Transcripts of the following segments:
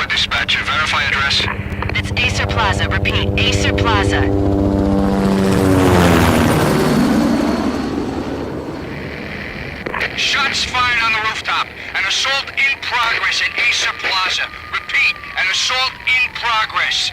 10-4, dispatcher. Verify address. It's Acer Plaza. Repeat, Acer Plaza. Shots fired on the rooftop. An assault in progress at Acer Plaza. Repeat, an assault in progress.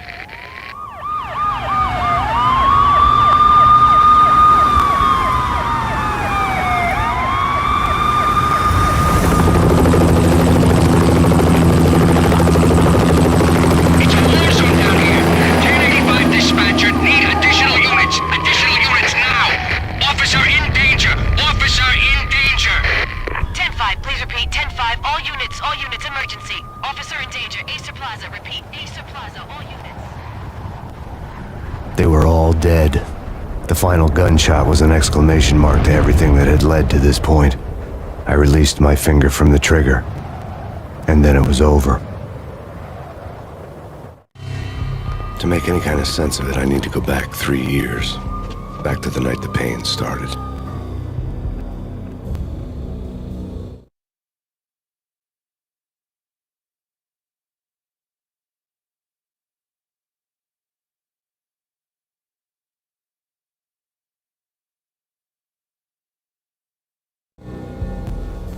It's a war zone down here. 1085 dispatcher. Need additional units. Additional units now. Officer in danger. Officer in danger. 10-5, please repeat. 10-5, all units, emergency. Officer in danger, Acer Plaza. Repeat, Acer Plaza, all units. They were all dead. The final gunshot was an exclamation mark to everything that had led to this point. I released my finger from the trigger, and then it was over. To make any kind of sense of it, I need to go back 3 years. Back to the night the Payne started.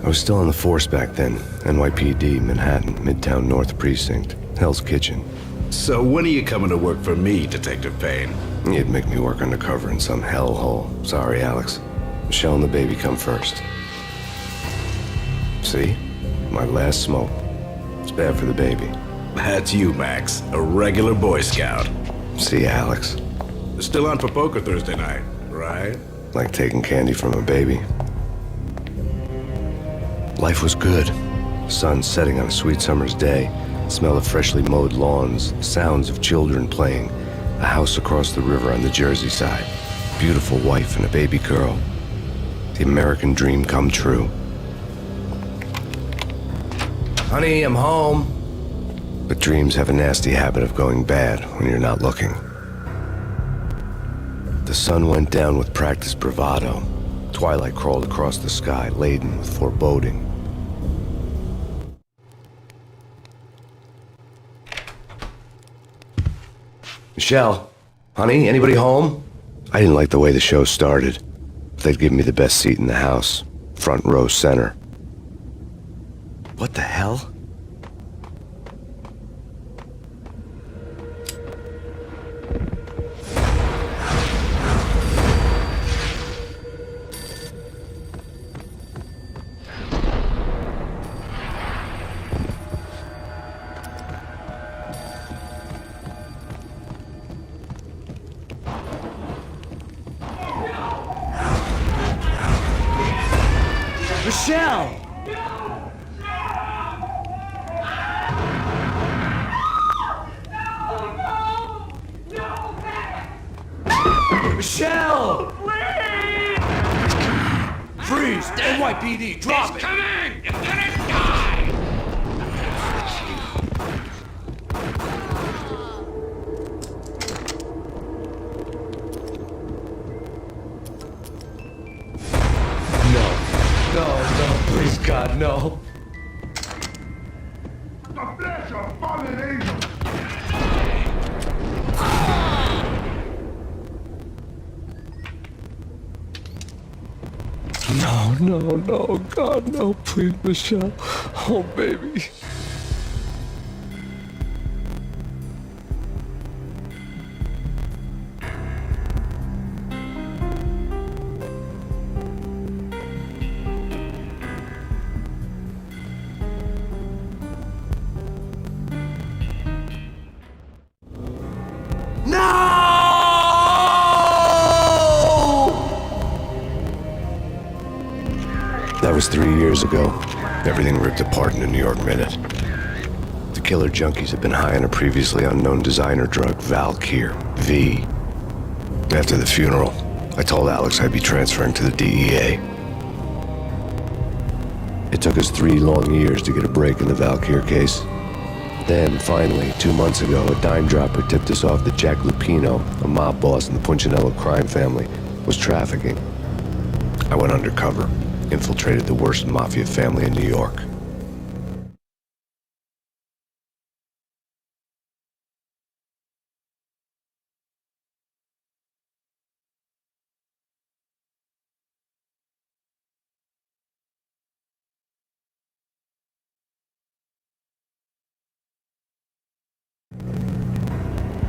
I was still on the force back then. NYPD, Manhattan, Midtown North Precinct, Hell's Kitchen. So when are you coming to work for me, Detective Payne? You'd make me work undercover in some hellhole. Sorry, Alex. Michelle and the baby come first. See? My last smoke. It's bad for the baby. That's you, Max. A regular Boy Scout. See, Alex. Still on for poker Thursday night, right? Like taking candy from a baby. Life was good. Sun setting on a sweet summer's day. Smell of freshly mowed lawns. Sounds of children playing. A house across the river on the Jersey side. Beautiful wife and a baby girl. The American dream come true. Honey, I'm home. But dreams have a nasty habit of going bad when you're not looking. The sun went down with practiced bravado. Twilight crawled across the sky, laden with foreboding. Michelle, honey, anybody home? I didn't like the way the show started. They'd give me the best seat in the house, front row center. What the hell? Michelle! Michelle! Please! Freeze! NYPD, drop it! Coming! You're gonna die! No, please, God, no. The flesh of fallen angels! No, God, no, please, Michelle. Oh, baby. That was 3 years ago. Everything ripped apart in a New York minute. The killer junkies had been high on a previously unknown designer drug, Valkyr, V. After the funeral, I told Alex I'd be transferring to the DEA. It took us 3 long years to get a break in the Valkyr case. Then, finally, 2 months ago, a dime dropper tipped us off that Jack Lupino, a mob boss in the Punchinello crime family, was trafficking. I went undercover, infiltrated the worst mafia family in New York.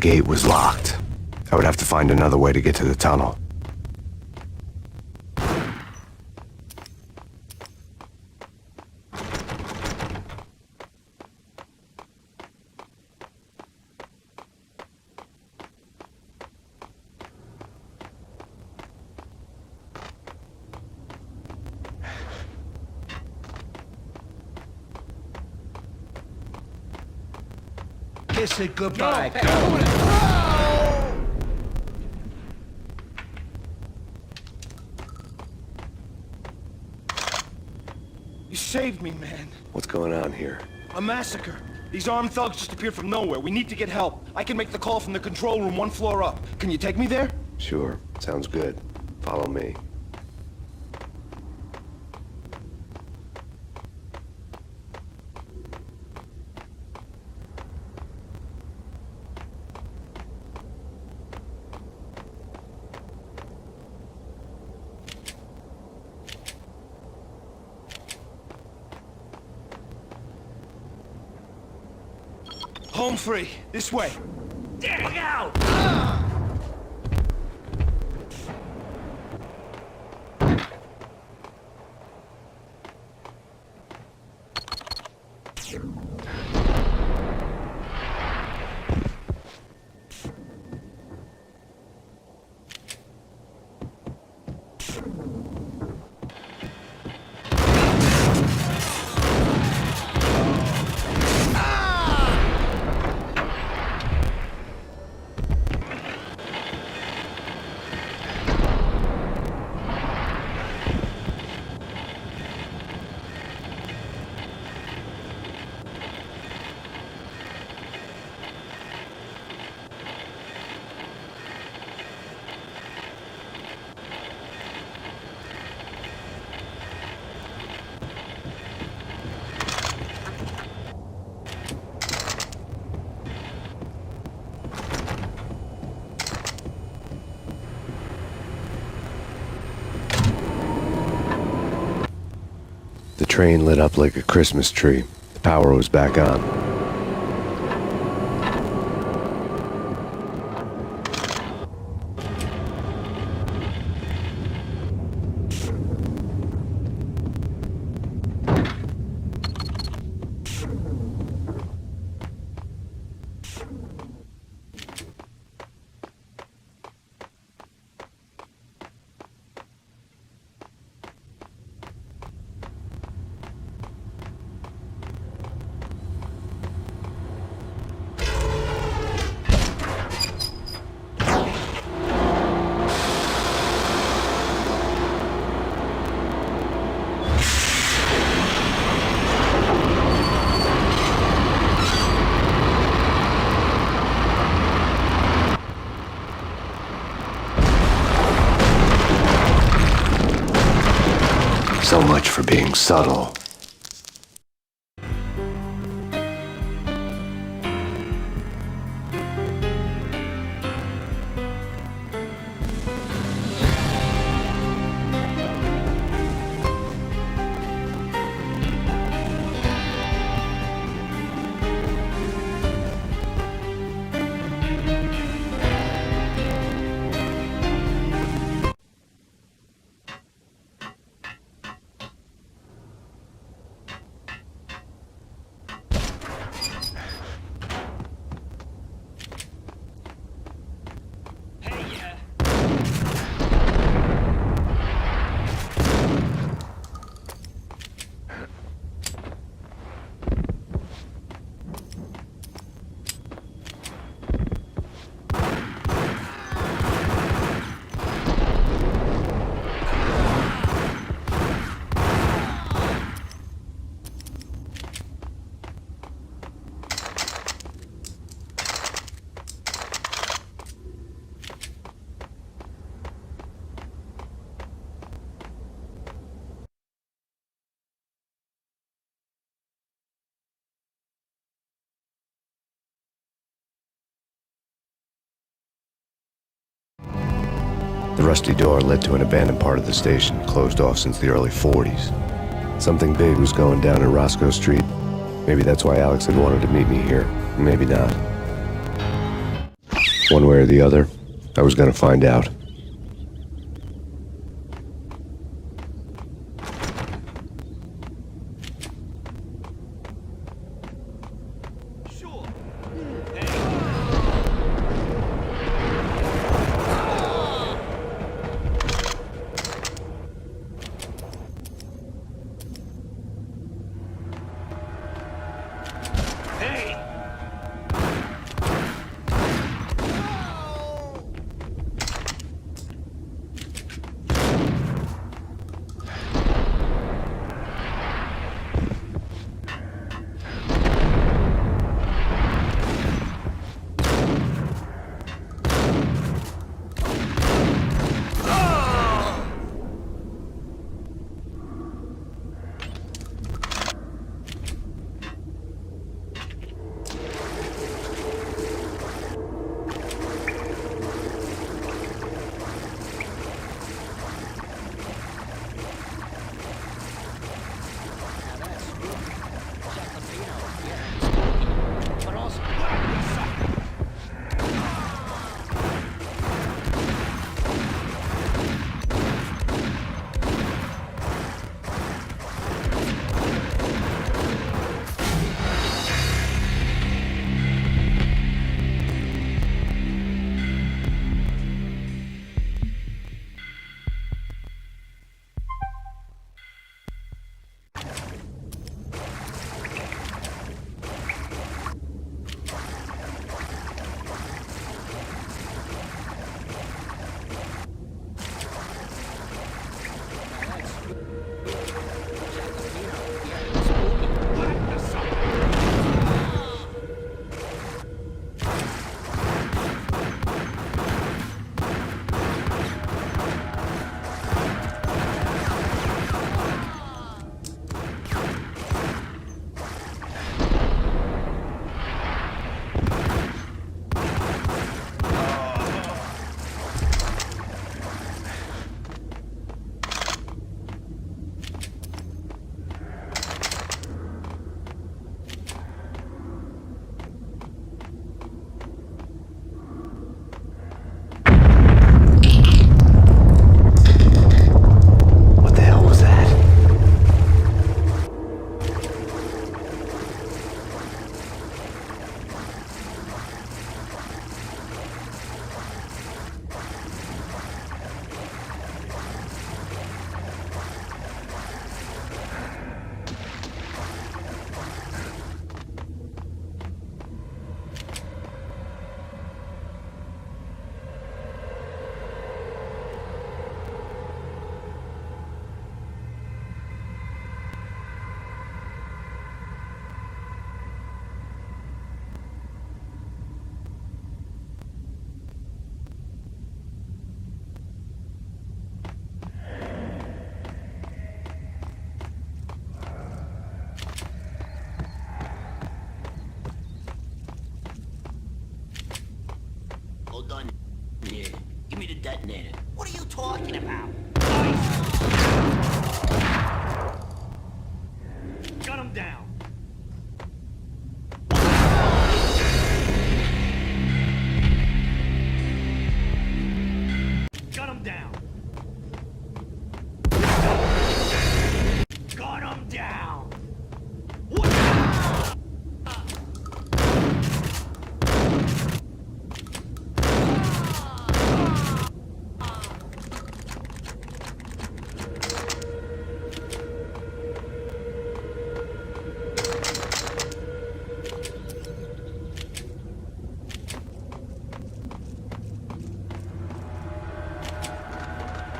gate was locked. I would have to find another way to get to the tunnel. Kiss it goodbye. You saved me, man. What's going on here? A massacre. These armed thugs just appeared from nowhere. We need to get help. I can make the call from the control room 1 floor up. Can you take me there? Sure, sounds good. Follow me. Home free. This way. Look out! The train lit up like a Christmas tree. The power was back on. So much for being subtle. The rusty door led to an abandoned part of the station, closed off since the early 40s. Something big was going down in Roscoe Street. Maybe that's why Alex had wanted to meet me here. Maybe not. One way or the other, I was gonna find out. Hold on. Yeah. Give me the detonator. What are you talking about? Gun him down. Gun him down. Gun him down. What?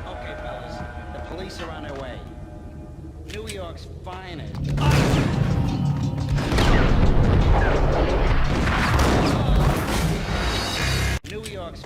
Okay, fellas. The police are on their way. New York's finest. New York's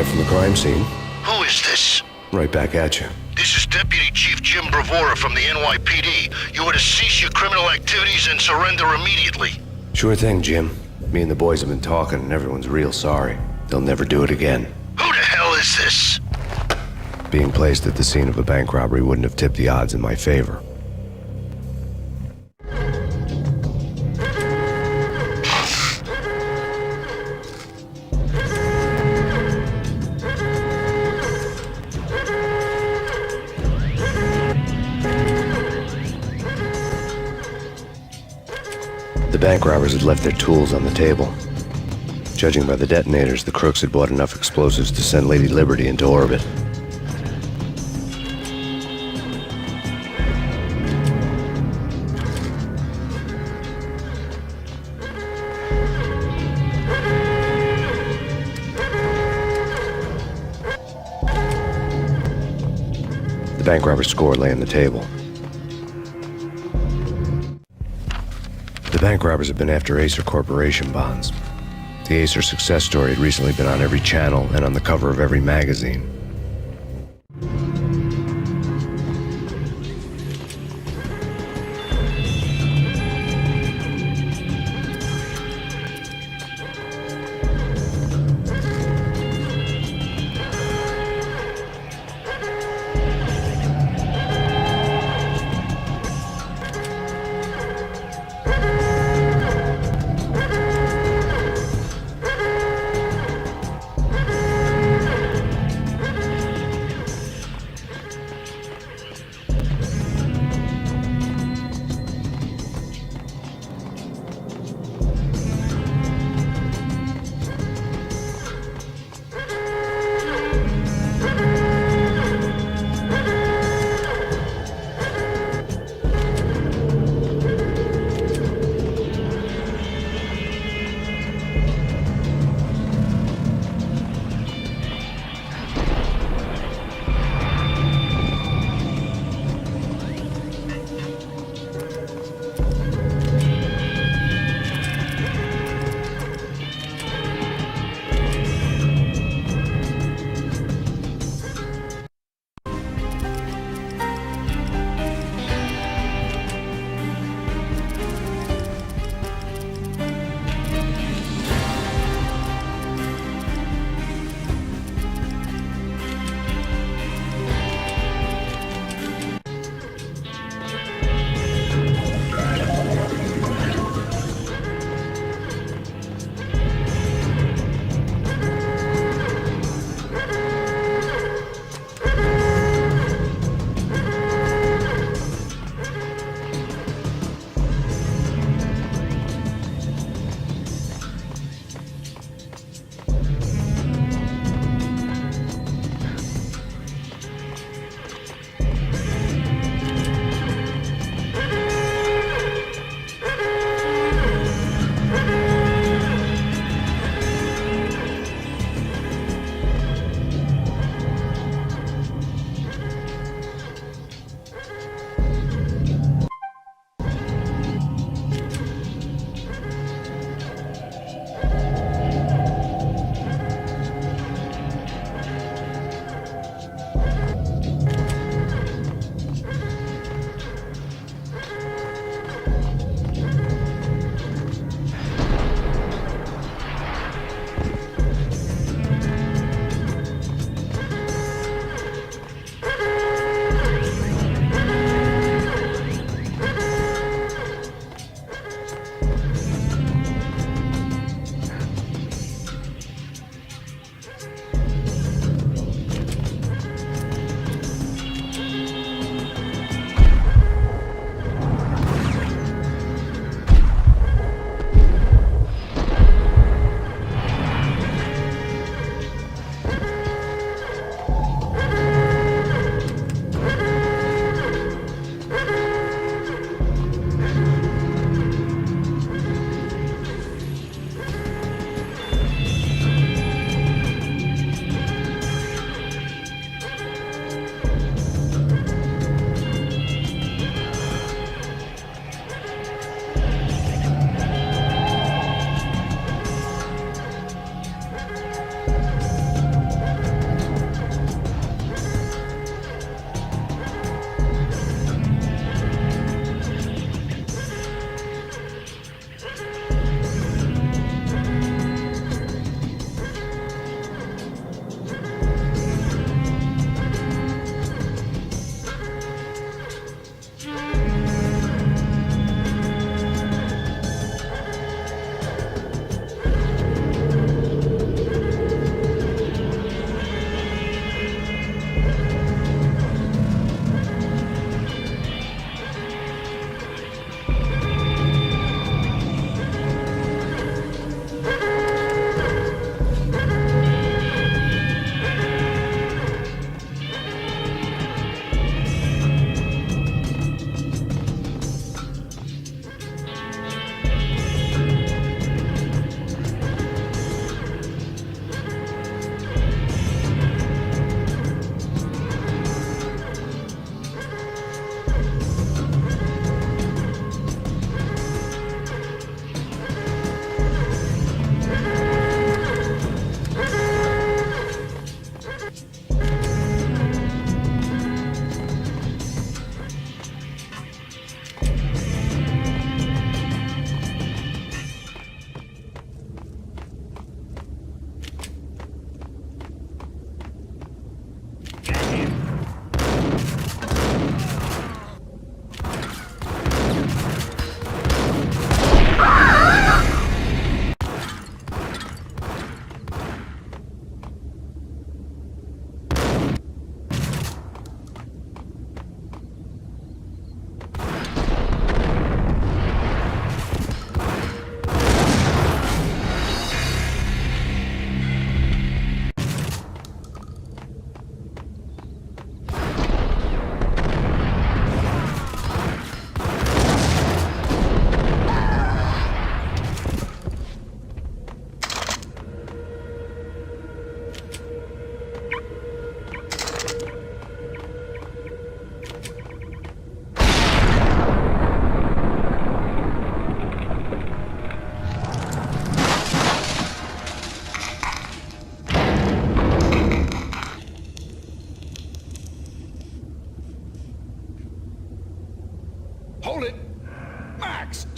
Live from the crime scene. Who is this? Right back at you. This is Deputy Chief Jim Bravura from the NYPD. You are to cease your criminal activities and surrender immediately. Sure thing, Jim. Me and the boys have been talking and everyone's real sorry. They'll never do it again. Who the hell is this? Being placed at the scene of a bank robbery wouldn't have tipped the odds in my favor. The bank robbers had left their tools on the table. Judging by the detonators, the crooks had bought enough explosives to send Lady Liberty into orbit. The bank robber's score lay on the table. The bank robbers have been after Acer Corporation bonds. The Acer success story had recently been on every channel and on the cover of every magazine.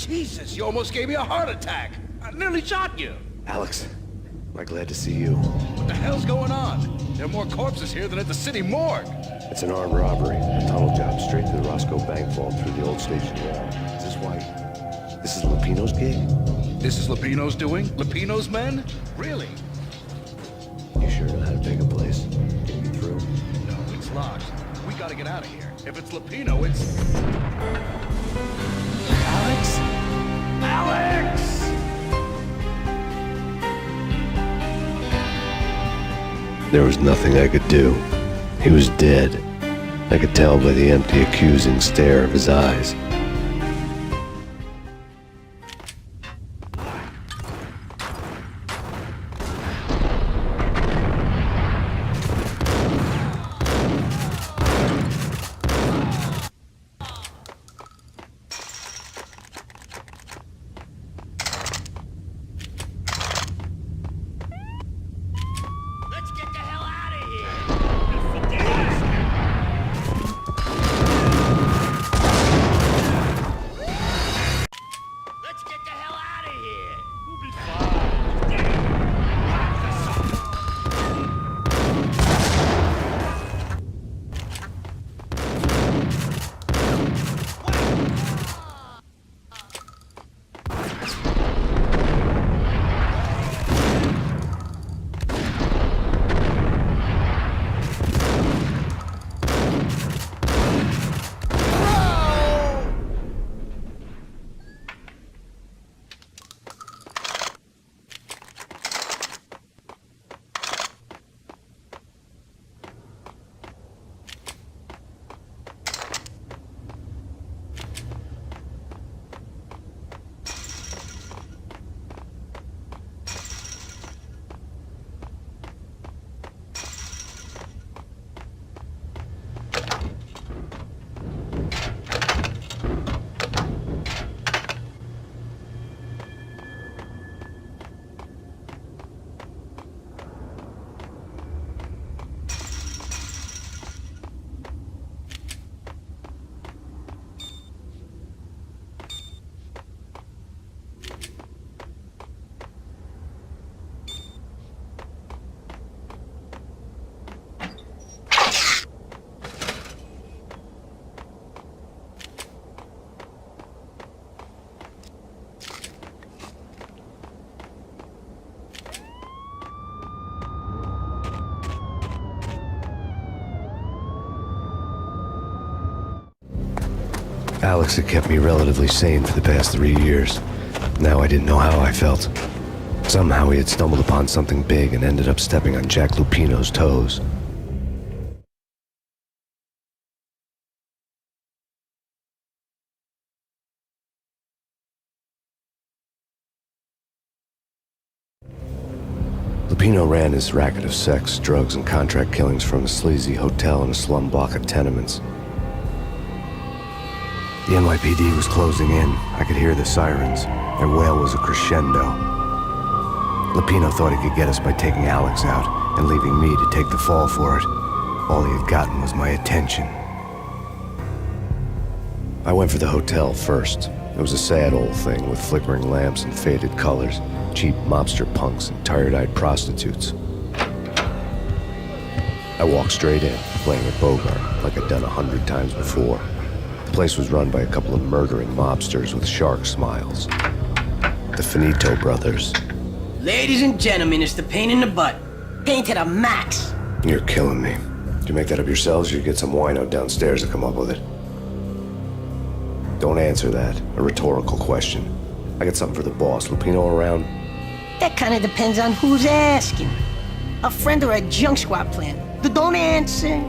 Jesus, you almost gave me a heart attack. I nearly shot you. Alex, am I glad to see you? What the hell's going on? There are more corpses here than at the city morgue. It's an armed robbery. A tunnel job straight to the Roscoe bank vault through the old station wall. Is this why? This is Lupino's gig? This is Lupino's doing? Lupino's men? Really? You sure know how to take a place? Can you get through? No, it's locked. We gotta get out of here. If it's Lupino, it's... Alex? Alex! There was nothing I could do. He was dead. I could tell by the empty, accusing stare of his eyes. Let's get the hell out of here! Let's get the hell out of here! We'll be Alex had kept me relatively sane for the past 3 years. Now I didn't know how I felt. Somehow he had stumbled upon something big and ended up stepping on Jack Lupino's toes. Lupino ran his racket of sex, drugs, and contract killings from a sleazy hotel in a slum block of tenements. The NYPD was closing in. I could hear the sirens. Their wail was a crescendo. Lupino thought he could get us by taking Alex out and leaving me to take the fall for it. All he had gotten was my attention. I went for the hotel first. It was a sad old thing with flickering lamps and faded colors, cheap mobster punks and tired-eyed prostitutes. I walked straight in, playing a Bogart like I'd done 100 times before. The place was run by a couple of murdering mobsters with shark smiles. The Finito brothers. Ladies and gentlemen, it's the pain in the butt. Pain to the max. You're killing me. Did you make that up yourselves, or you get some wino downstairs to come up with it? Don't answer that. A rhetorical question. I got something for the boss. Lupino around? That kind of depends on who's asking. A friend or a junk squad plan. Don't answer.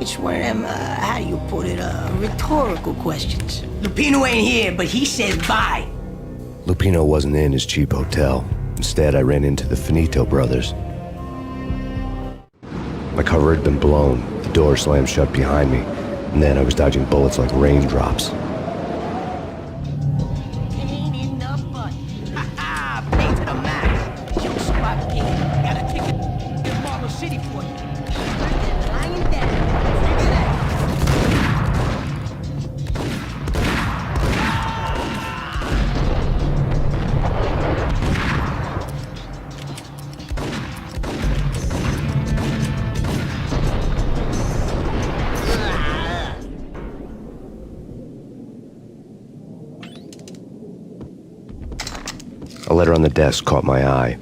It's one of them, how do you put it, rhetorical questions. Lupino ain't here, but he said bye. Lupino wasn't in his cheap hotel. Instead, I ran into the Finito brothers. My cover had been blown. The door slammed shut behind me. And then I was dodging bullets like raindrops. Pain in the butt. Ha ha! Pain to the max. Junk squad pain. Got a ticket in Marble City for you. Lying down. Figure that. A letter on the desk caught my eye.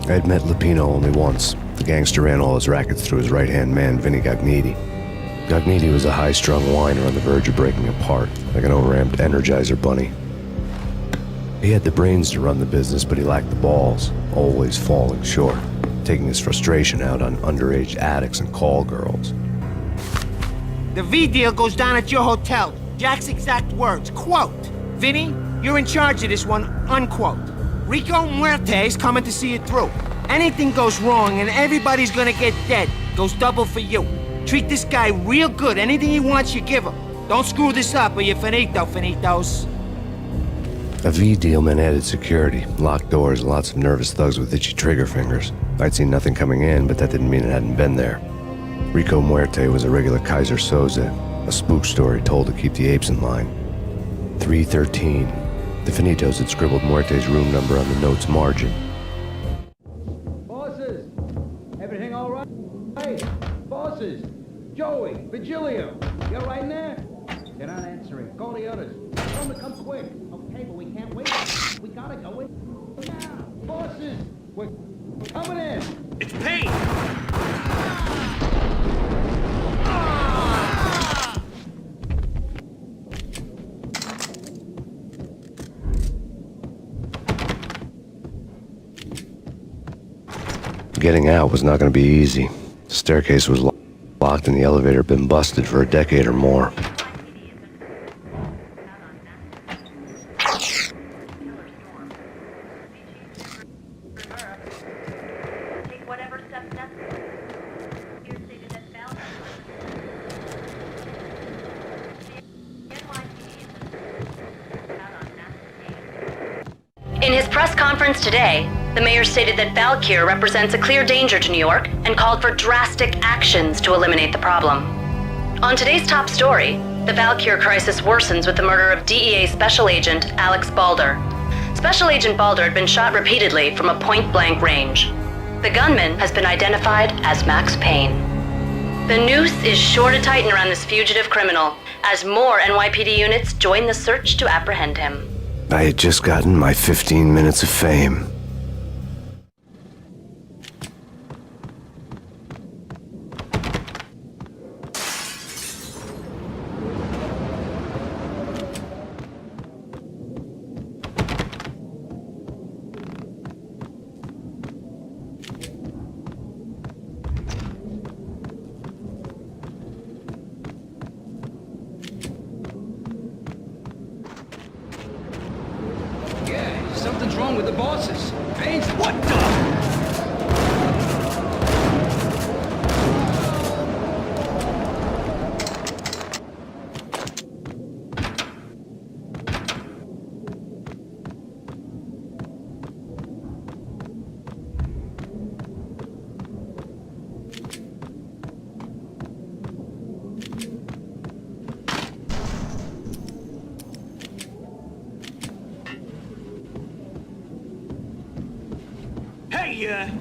I had met Lupino only once. The gangster ran all his rackets through his right-hand man, Vinny Gagniti. Gagniti was a high-strung whiner on the verge of breaking apart, like an overamped Energizer bunny. He had the brains to run the business, but he lacked the balls, always falling short, taking his frustration out on underage addicts and call girls. The V deal goes down at your hotel. Jack's exact words, quote, "Vinny, you're in charge of this one," unquote. Rico Muerte's coming to see it through. Anything goes wrong and everybody's gonna get dead. Goes double for you. Treat this guy real good. Anything he wants, you give him. Don't screw this up or you're finito, finitos. A V deal meant added security, locked doors, and lots of nervous thugs with itchy trigger fingers. I'd seen nothing coming in, but that didn't mean it hadn't been there. Rico Muerte was a regular Kaiser Soze, a spook story told to keep the apes in line. 313. The Finitos had scribbled Muerte's room number on the note's margin. Bosses! Everything all right? Hey, bosses! Joey, Virgilio, you're right in there? They're not answering. Call the others. Tell them to come quick. Okay, but we can't wait. We gotta go in now. Bosses! We're coming in! It's Payne! Getting out was not going to be easy. The staircase was locked and the elevator had been busted for a decade or more. In his press conference today, the mayor stated that Valkyr represents a clear danger to New York and called for drastic actions to eliminate the problem. On today's top story, the Valkyr crisis worsens with the murder of DEA Special Agent Alex Balder. Special Agent Balder had been shot repeatedly from a point-blank range. The gunman has been identified as Max Payne. The noose is sure to tighten around this fugitive criminal as more NYPD units join the search to apprehend him. I had just gotten my 15 minutes of fame. Something's wrong with the bosses. Payne's... What the... Hey,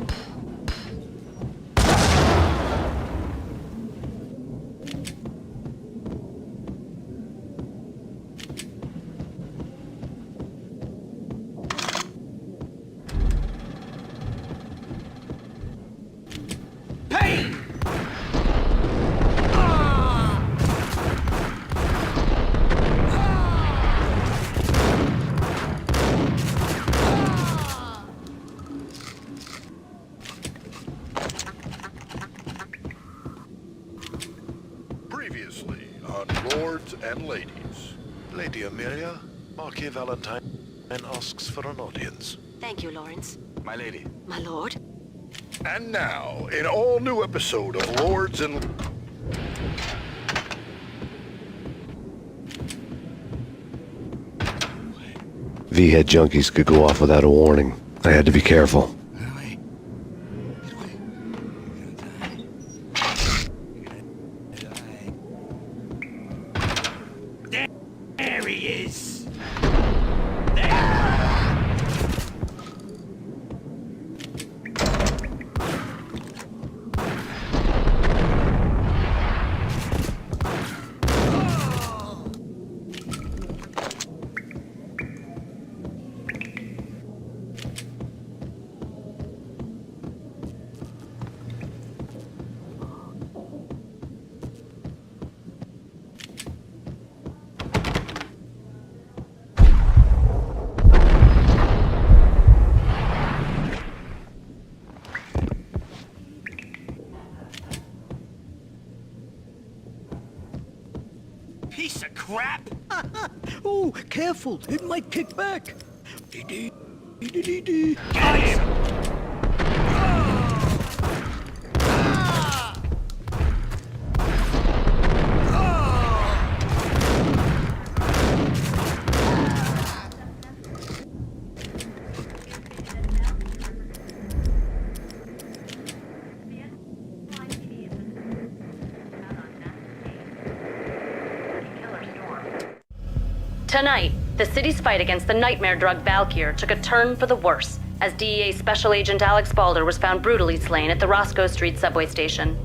Payne! Previously on Lords and Ladies. Lady Amelia, Marquis Valentine asks for an audience. Thank you, Lawrence. My lady. My lord? And now, an all-new episode of Lords and... V-head junkies could go off without a warning. I had to be careful. There he is! of crap! Oh, careful. It might kick back. Get him! Tonight, the city's fight against the nightmare drug Valkyr took a turn for the worse as DEA Special Agent Alex Balder was found brutally slain at the Roscoe Street subway station.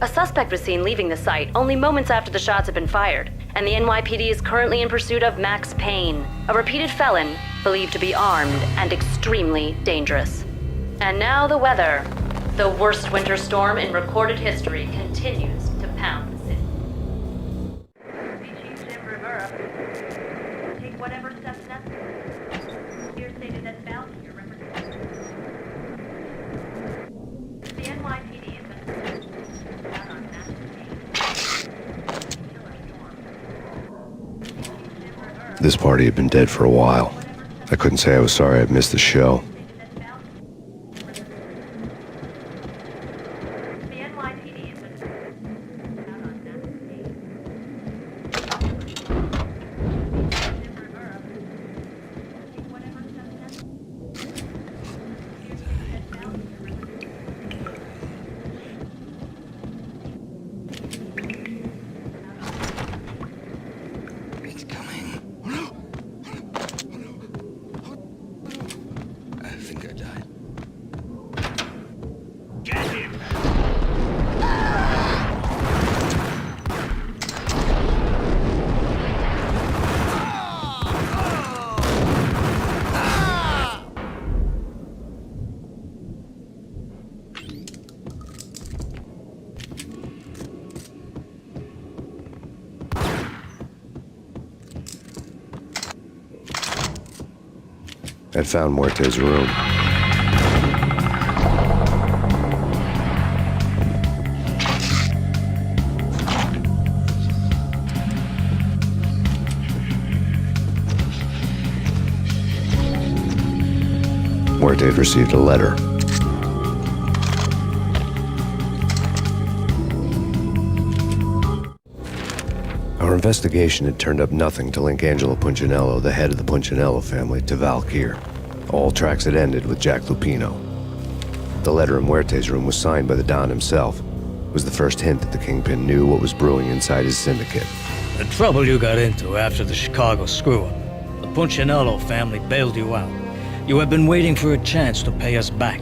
A suspect was seen leaving the site only moments after the shots had been fired, and the NYPD is currently in pursuit of Max Payne, a repeated felon believed to be armed and extremely dangerous. And now the weather. The worst winter storm in recorded history continues to pound the city. Take whatever steps necessary. Here stated that Valkyr represents the NYPD has been out on Max Payne. This party had been dead for a while. I couldn't say I was sorry I'd missed the show. I'd found Muerte's room. Muerte had received a letter. Our investigation had turned up nothing to link Angelo Punchinello, the head of the Punchinello family, to Valkyr. All tracks had ended with Jack Lupino. The letter in Muerte's room was signed by the Don himself. It was the first hint that the Kingpin knew what was brewing inside his syndicate. The trouble you got into after the Chicago screw-up. The Punchinello family bailed you out. You have been waiting for a chance to pay us back.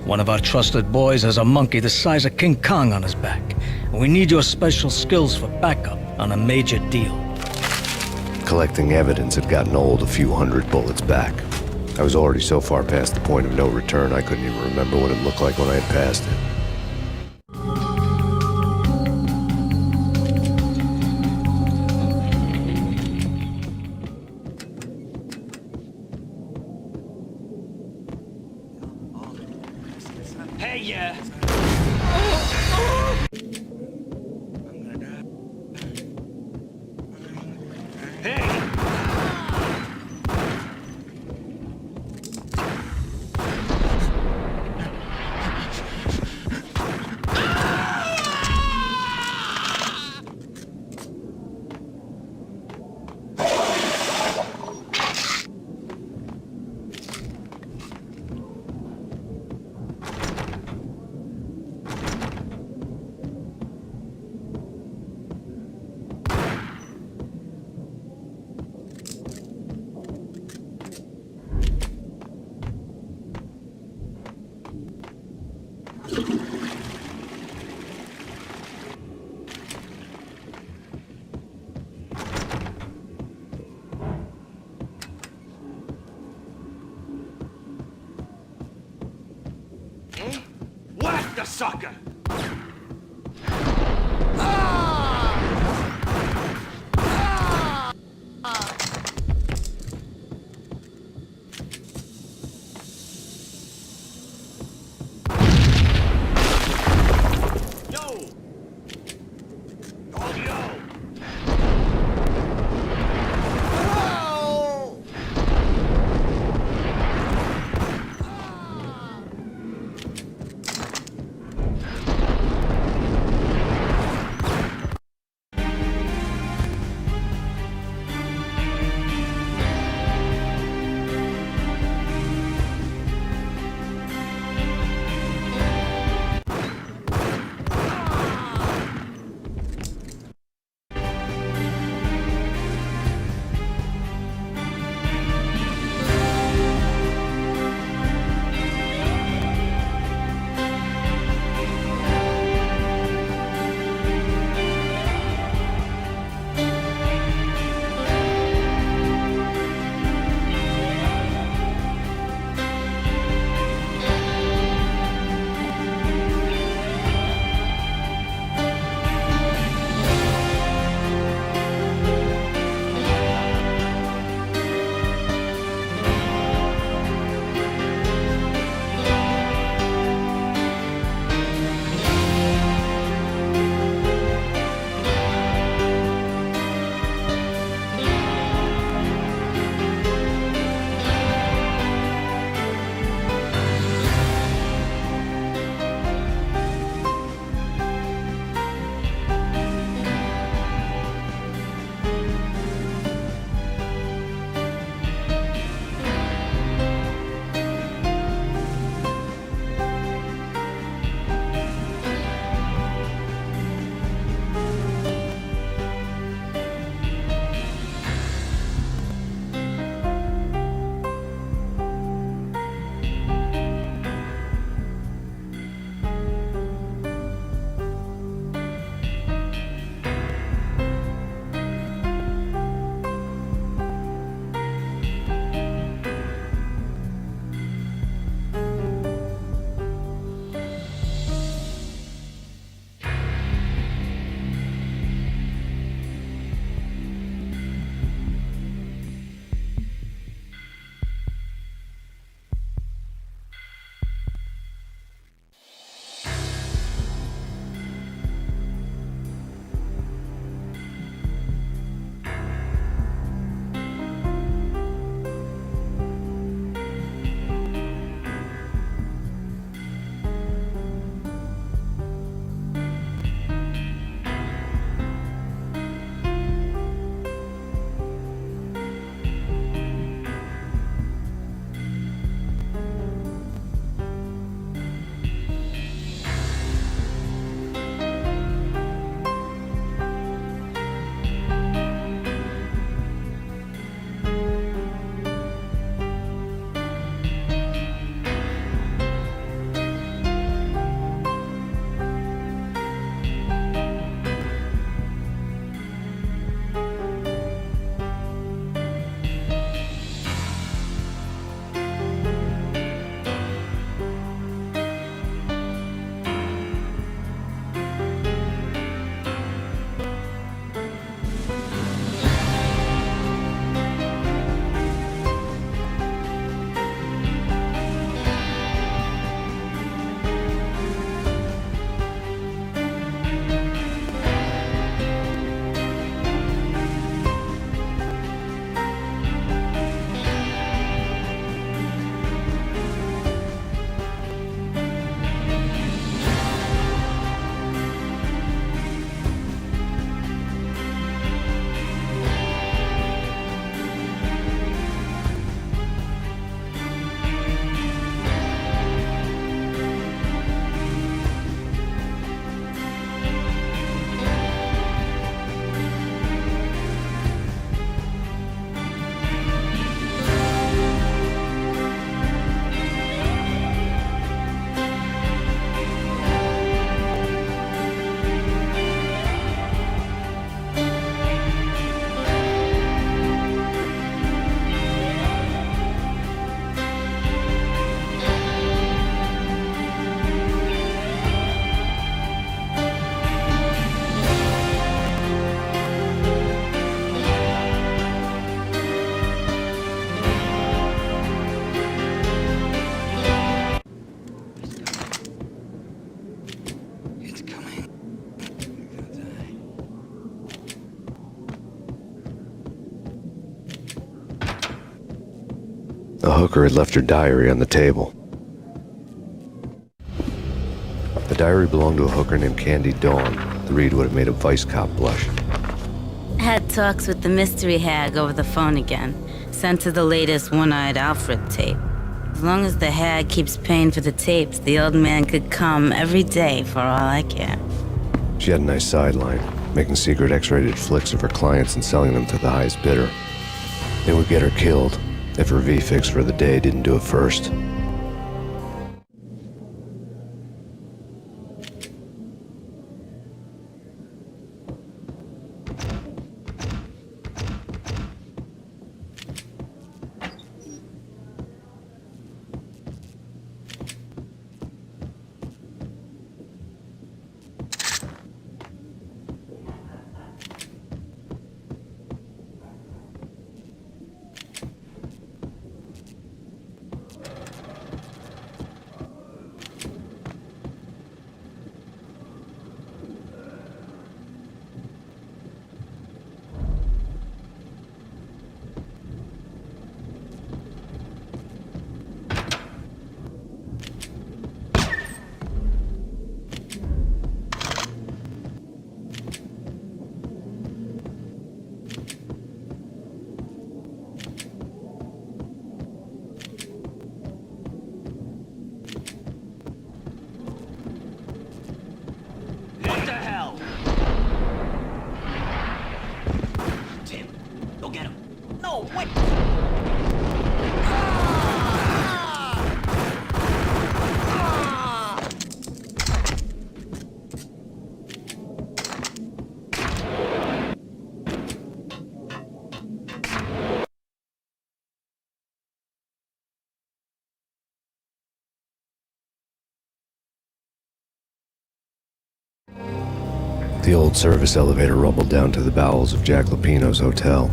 One of our trusted boys has a monkey the size of King Kong on his back, and we need your special skills for backup on a major deal. Collecting evidence had gotten old a few hundred bullets back. I was already so far past the point of no return I couldn't even remember what it looked like when I had passed it. Whack the sucker! hooker had left her diary on the table. The diary belonged to a hooker named Candy Dawn. The read would have made a vice cop blush. Had talks with the mystery hag over the phone again. Sent her the latest One-Eyed Alfred tape. As long as the hag keeps paying for the tapes, the old man could come every day for all I care. She had a nice sideline, making secret X-rated flicks of her clients and selling them to the highest bidder. They would get her killed if her V-fix for the day didn't do it first. The old service elevator rumbled down to the bowels of Jack Lupino's hotel.